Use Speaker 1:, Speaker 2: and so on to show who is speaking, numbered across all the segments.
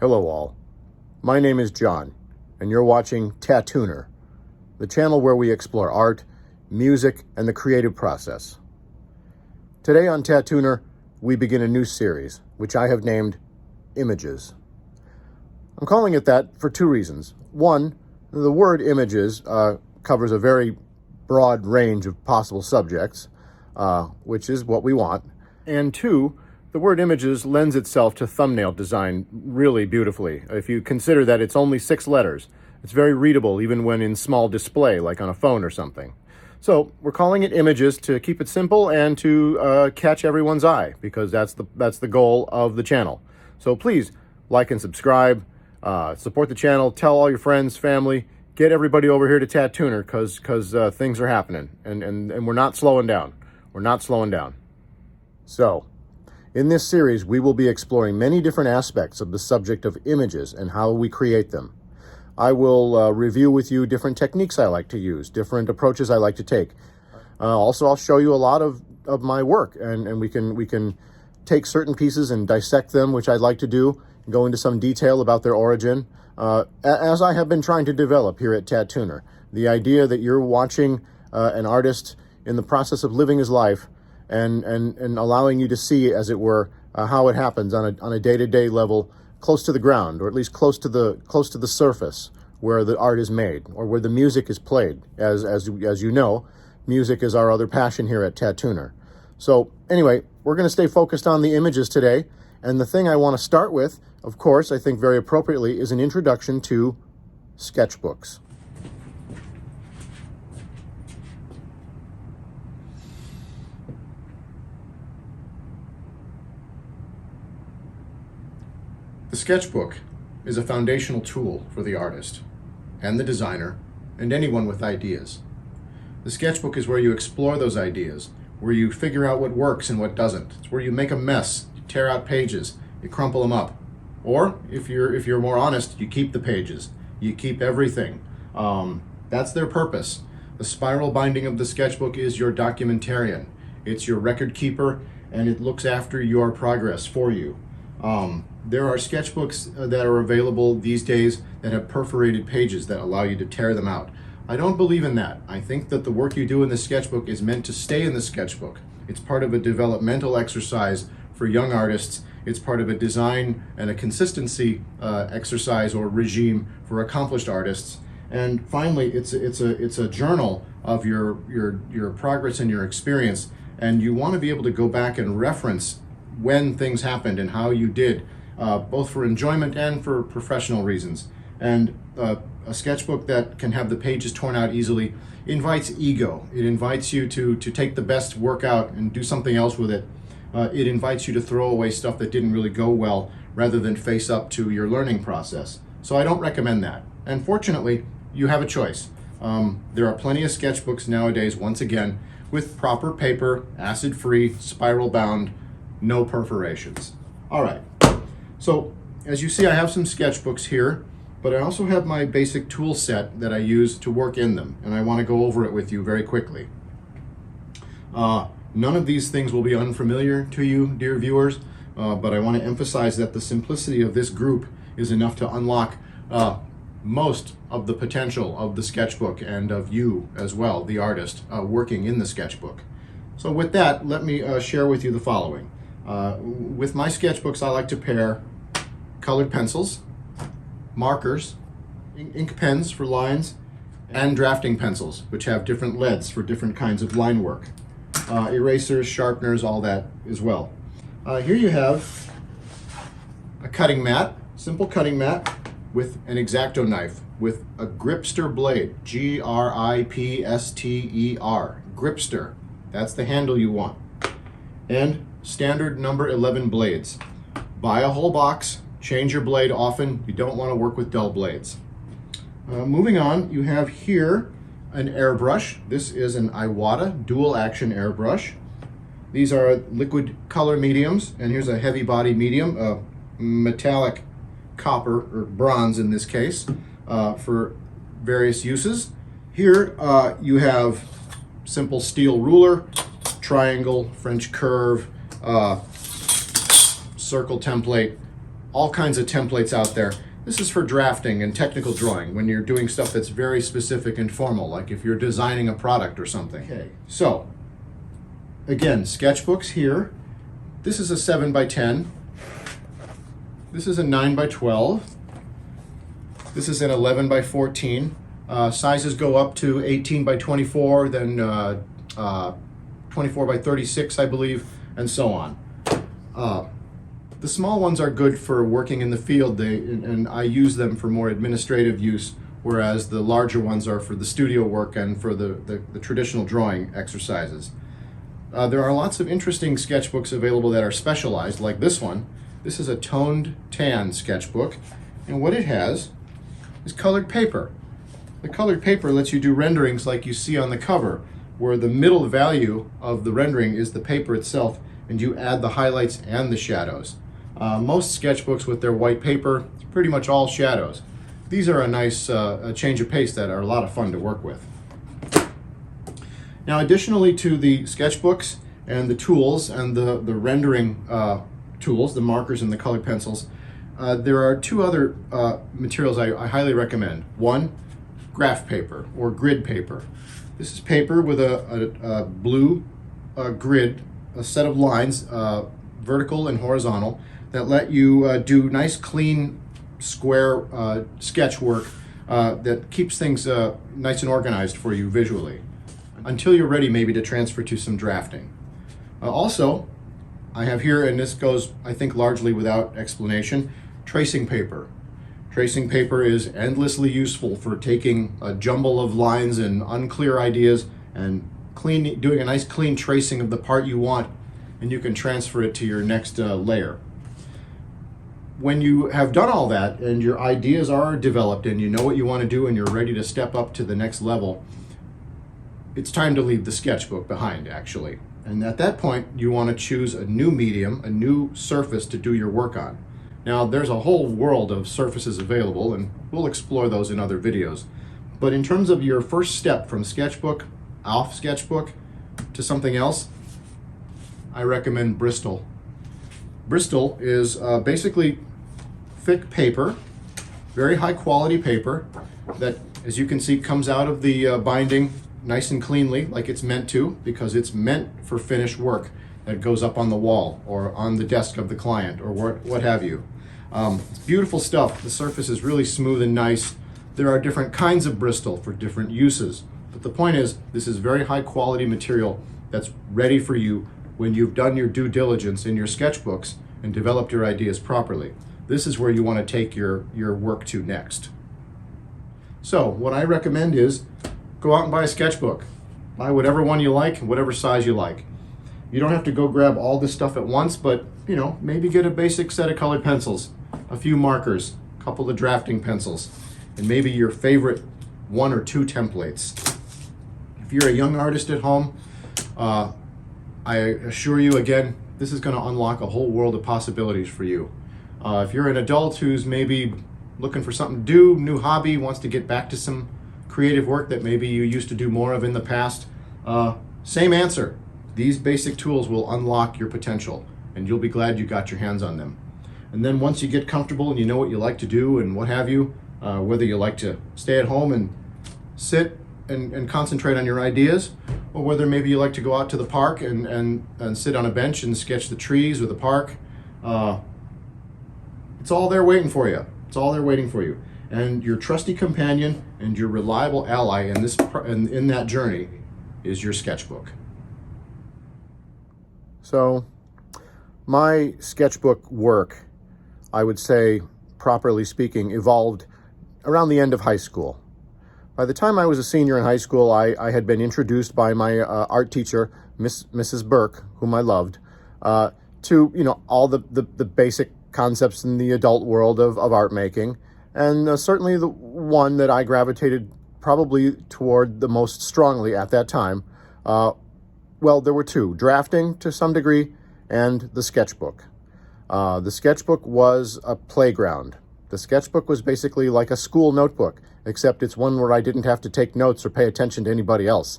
Speaker 1: Hello all, my name is John, and you're watching Tattooner, the channel where we explore art, music, and the creative process. Today on Tattooner, we begin a new series, which I have named Images. I'm calling it that for two reasons. One, the word images covers a very broad range of possible subjects, which is what we want. And two, the word images lends itself to thumbnail design really beautifully. If you consider that it's only 6 letters, it's very readable even when in small display, like on a phone or something. So we're calling it Images to keep it simple and to catch everyone's eye, because that's the goal of the channel. So please like and subscribe, support the channel, tell all your friends, family, get everybody over here to Tattooner, because things are happening, and we're not slowing down. We're not slowing down. So, in this series, we will be exploring many different aspects of the subject of images and how we create them. I will review with you different techniques I like to use, different approaches I like to take. Also, I'll show you a lot of my work, and we can take certain pieces and dissect them, which I'd like to do, go into some detail about their origin, as I have been trying to develop here at Tattooner. The idea that you're watching an artist in the process of living his life, and allowing you to see, as it were, how it happens on a day-to-day level, close to the ground, or at least close to the surface where the art is made, or where the music is played. As you know, music is our other passion here at Tattooner. So anyway, we're going to stay focused on the images today, and the thing I want to start with, of course, I think very appropriately, is an introduction to sketchbooks. The sketchbook is a foundational tool for the artist and the designer and anyone with ideas. The sketchbook is where you explore those ideas, where you figure out what works and what doesn't. It's where you make a mess, you tear out pages, you crumple them up. Or, if you're more honest, you keep the pages, you keep everything. That's their purpose. The spiral binding of the sketchbook is your documentarian. It's your record keeper, and it looks after your progress for you. There are sketchbooks that are available these days that have perforated pages that allow you to tear them out. I don't believe in that. I think that the work you do in the sketchbook is meant to stay in the sketchbook. It's part of a developmental exercise for young artists. It's part of a design and a consistency exercise or regime for accomplished artists. And finally, it's a journal of your progress and your experience. And you want to be able to go back and reference when things happened and how you did, both for enjoyment and for professional reasons. And a sketchbook that can have the pages torn out easily invites ego. It invites you to take the best work out and do something else with it. It invites you to throw away stuff that didn't really go well, rather than face up to your learning process. So I don't recommend that. And fortunately, you have a choice. There are plenty of sketchbooks nowadays, once again, with proper paper, acid-free, spiral-bound, no perforations. All right, so as you see, I have some sketchbooks here, but I also have my basic tool set that I use to work in them, and I want to go over it with you very quickly. None of these things will be unfamiliar to you, dear viewers, but I want to emphasize that the simplicity of this group is enough to unlock most of the potential of the sketchbook and of you as well, the artist, working in the sketchbook. So with that, let me share with you the following. With my sketchbooks, I like to pair colored pencils, markers, ink pens for lines, and drafting pencils, which have different leads for different kinds of line work. Erasers, sharpeners, all that as well. Here you have a cutting mat, simple cutting mat with an X-Acto knife with a Gripster blade, G-R-I-P-S-T-E-R, Gripster. That's the handle you want. And standard number 11 blades. Buy a whole box, change your blade often. You don't want to work with dull blades. Moving on, you have here an airbrush. This is an Iwata dual action airbrush. These are liquid color mediums, and here's a heavy body medium, metallic copper, or bronze in this case, for various uses. Here you have simple steel ruler, triangle, French curve, circle template, all kinds of templates out there. This is for drafting and technical drawing when you're doing stuff that's very specific and formal, like if you're designing a product or something. Okay, so again, sketchbooks here. This is a 7 by 10. This is a 9 by 12. This is an 11 by 14. Sizes go up to 18 by 24, then 24 by 36, I believe, and so on. The small ones are good for working in the field, and I use them for more administrative use, whereas the larger ones are for the studio work and for the traditional drawing exercises. There are lots of interesting sketchbooks available that are specialized, like this one. This is a toned tan sketchbook, and what it has is colored paper. The colored paper lets you do renderings like you see on the cover, where the middle value of the rendering is the paper itself, and you add the highlights and the shadows. Most sketchbooks with their white paper, it's pretty much all shadows. These are a nice change of pace that are a lot of fun to work with. Now, additionally to the sketchbooks and the tools and the rendering tools, the markers and the colored pencils, there are two other materials I highly recommend. One, graph paper or grid paper. This is paper with a blue grid, a set of lines, vertical and horizontal, that let you do nice, clean, square sketch work that keeps things nice and organized for you visually, until you're ready maybe to transfer to some drafting. Also, I have here, and this goes, I think, largely without explanation, tracing paper. Tracing paper is endlessly useful for taking a jumble of lines and unclear ideas and doing a nice clean tracing of the part you want, and you can transfer it to your next layer. When you have done all that and your ideas are developed and you know what you want to do and you're ready to step up to the next level, it's time to leave the sketchbook behind, actually. And at that point, you want to choose a new medium, a new surface to do your work on. Now, there's a whole world of surfaces available, and we'll explore those in other videos. But in terms of your first step from sketchbook, off sketchbook, to something else, I recommend Bristol. Bristol is basically thick paper, very high quality paper that, as you can see, comes out of the binding nice and cleanly, like it's meant to, because it's meant for finished work that goes up on the wall or on the desk of the client or what have you. It's beautiful stuff. The surface is really smooth and nice. There are different kinds of Bristol for different uses, but the point is, this is very high quality material that's ready for you when you've done your due diligence in your sketchbooks and developed your ideas properly. This is where you want to take your work to next. So what I recommend is go out and buy a sketchbook. Buy whatever one you like, whatever size you like. You don't have to go grab all this stuff at once, but maybe get a basic set of colored pencils, a few markers, a couple of drafting pencils, and maybe your favorite 1 or 2 templates. If you're a young artist at home, I assure you again, this is going to unlock a whole world of possibilities for you. If you're an adult who's maybe looking for something to do, new hobby, wants to get back to some creative work that maybe you used to do more of in the past, same answer. These basic tools will unlock your potential, and you'll be glad you got your hands on them. And then once you get comfortable and you know what you like to do and what have you, whether you like to stay at home and sit and concentrate on your ideas, or whether maybe you like to go out to the park and sit on a bench and sketch the trees or the park, it's all there waiting for you. It's all there waiting for you. And your trusty companion and your reliable ally in that journey is your sketchbook. So, my sketchbook work, I would say, properly speaking, evolved around the end of high school. By the time I was a senior in high school, I had been introduced by my art teacher, Mrs. Burke, whom I loved, to all the basic concepts in the adult world of art making, and certainly the one that I gravitated probably toward the most strongly at that time. Well, there were 2, drafting to some degree and the sketchbook. The sketchbook was a playground. The sketchbook was basically like a school notebook, except it's one where I didn't have to take notes or pay attention to anybody else.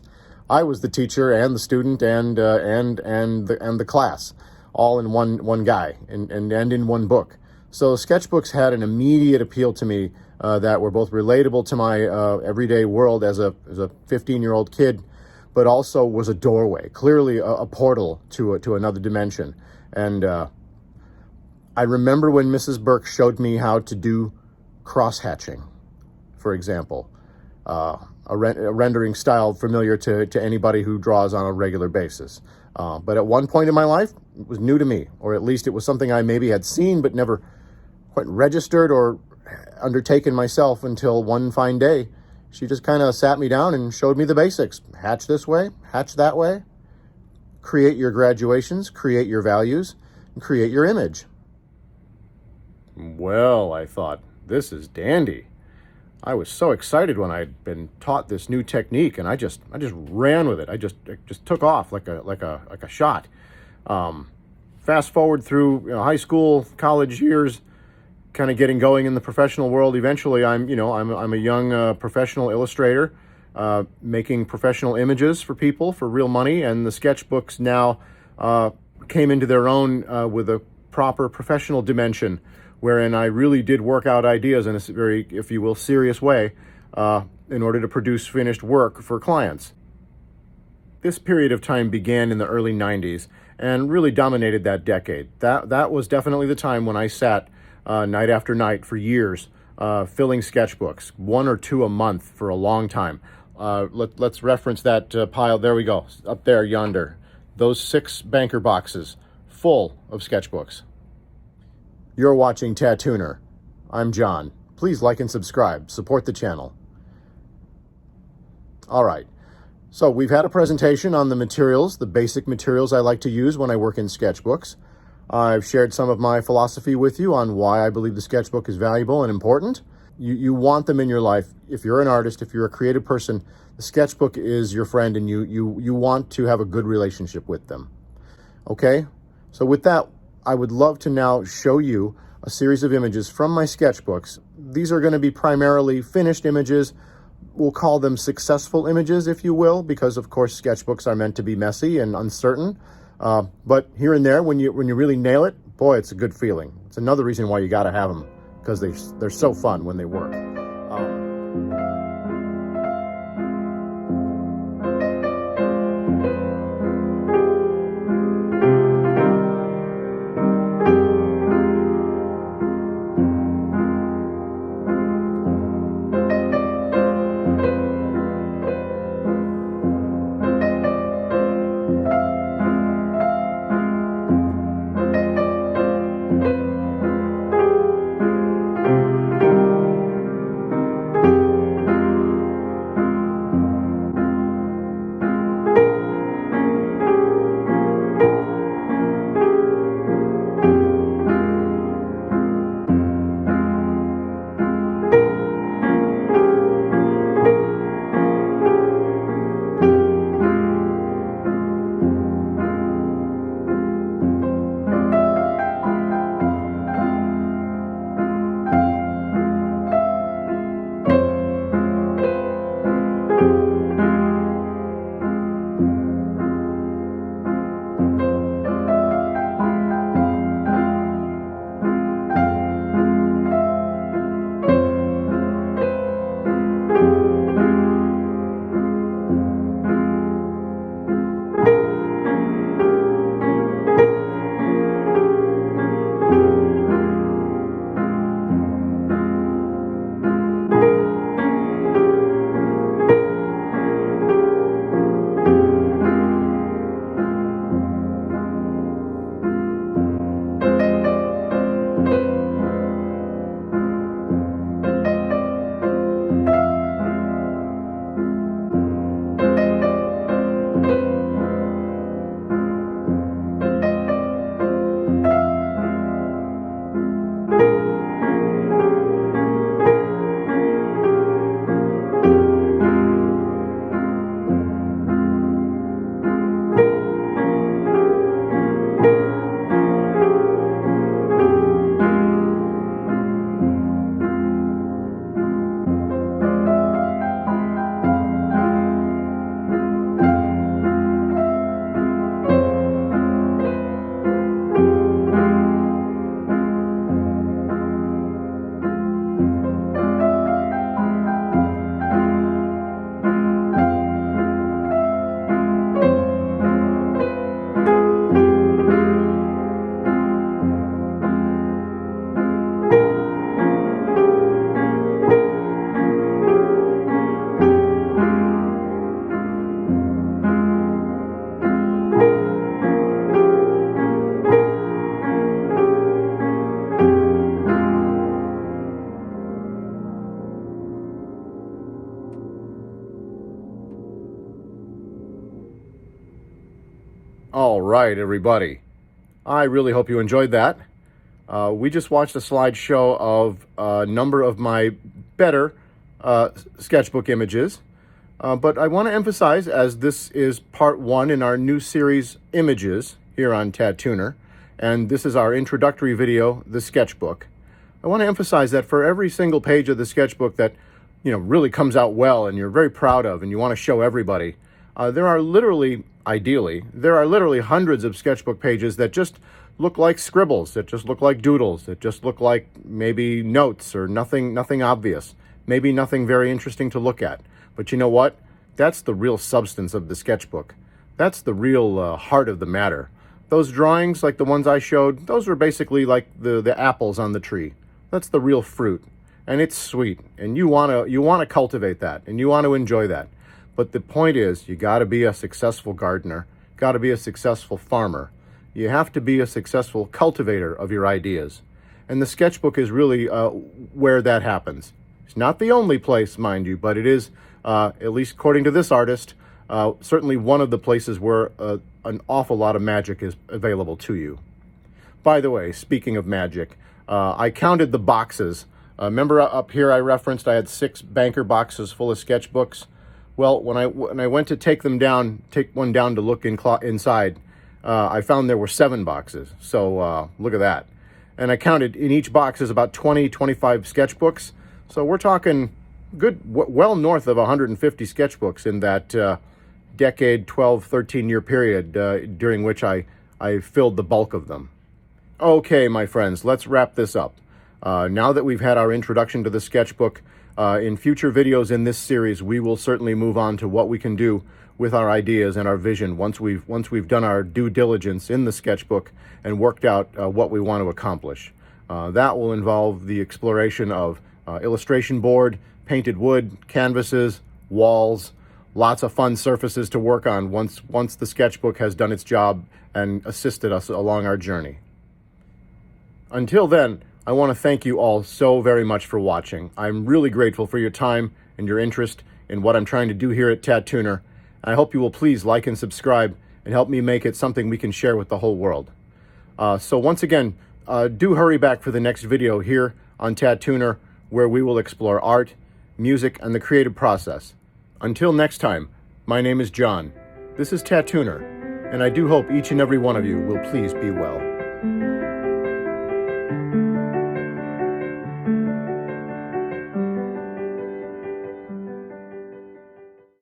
Speaker 1: I was the teacher and the student and the class, all in one guy and in one book. So sketchbooks had an immediate appeal to me that were both relatable to my everyday world as a 15-year-old kid, but also was a doorway, clearly a portal to another dimension. And I remember when Mrs. Burke showed me how to do cross-hatching, for example, a rendering style familiar to anybody who draws on a regular basis. But at one point in my life, it was new to me, or at least it was something I maybe had seen but never quite registered or undertaken myself until one fine day. She just kind of sat me down and showed me the basics. Hatch this way, hatch that way. Create your graduations, create your values, and create your image. Well, I thought, this is dandy. I was so excited when I'd been taught this new technique, and I just ran with it. I just took off like a shot. Fast forward through high school, college years, kind of getting going in the professional world. Eventually, I'm a young professional illustrator, making professional images for people for real money, and the sketchbooks now came into their own with a proper professional dimension, wherein I really did work out ideas in a very, if you will, serious way in order to produce finished work for clients. This period of time began in the early 90s and really dominated that decade. That was definitely the time when I sat night after night for years filling sketchbooks, 1 or 2 a month for a long time. Let's reference that pile. There we go, up there yonder. Those 6 banker boxes full of sketchbooks. You're watching Tattooner. I'm John. Please like and subscribe. Support the channel. All right. So we've had a presentation on the materials, the basic materials I like to use when I work in sketchbooks. I've shared some of my philosophy with you on why I believe the sketchbook is valuable and important. You want them in your life. If you're an artist, if you're a creative person, the sketchbook is your friend, and you want to have a good relationship with them. Okay? So with that, I would love to now show you a series of images from my sketchbooks. These are going to be primarily finished images. We'll call them successful images, if you will, because of course sketchbooks are meant to be messy and uncertain. But here and there, when you really nail it, boy, it's a good feeling. It's another reason why you got to have them, because they're so fun when they work. right, everybody. I really hope you enjoyed that. We just watched a slideshow of a number of my better sketchbook images. But I want to emphasize, as this is part one in our new series, Images, here on Tattooner, and this is our introductory video, The Sketchbook. I want to emphasize that for every single page of the sketchbook that, really comes out well and you're very proud of and you want to show everybody, there are literally hundreds of sketchbook pages that just look like scribbles, that just look like doodles, that just look like maybe notes or nothing obvious, maybe nothing very interesting to look at. But you know what? That's the real substance of the sketchbook. That's the real heart of the matter. Those drawings, like the ones I showed, those are basically like the apples on the tree. That's the real fruit, and it's sweet, and you want to cultivate that, and you want to enjoy that. But the point is, you got to be a successful gardener, got to be a successful farmer. You have to be a successful cultivator of your ideas. And the sketchbook is really where that happens. It's not the only place, mind you, but it is, at least according to this artist, certainly one of the places where an awful lot of magic is available to you. By the way, speaking of magic, I counted the boxes. Remember up here I referenced I had 6 banker boxes full of sketchbooks? Well, when I went to take one down to look inside, I found there were 7 boxes. So look at that. And I counted in each box is about 20, 25 sketchbooks. So we're talking well north of 150 sketchbooks in that decade, 12, 13-year period during which I filled the bulk of them. Okay, my friends, let's wrap this up. Now that we've had our introduction to the sketchbook, in future videos in this series, we will certainly move on to what we can do with our ideas and our vision once we've done our due diligence in the sketchbook and worked out what we want to accomplish. That will involve the exploration of illustration board, painted wood, canvases, walls, lots of fun surfaces to work on once the sketchbook has done its job and assisted us along our journey. Until then, I want to thank you all so very much for watching. I'm really grateful for your time and your interest in what I'm trying to do here at Tattooner. I hope you will please like and subscribe and help me make it something we can share with the whole world. So once again, do hurry back for the next video here on Tattooner, where we will explore art, music, and the creative process. Until next time, my name is John. This is Tattooner, and I do hope each and every one of you will please be well.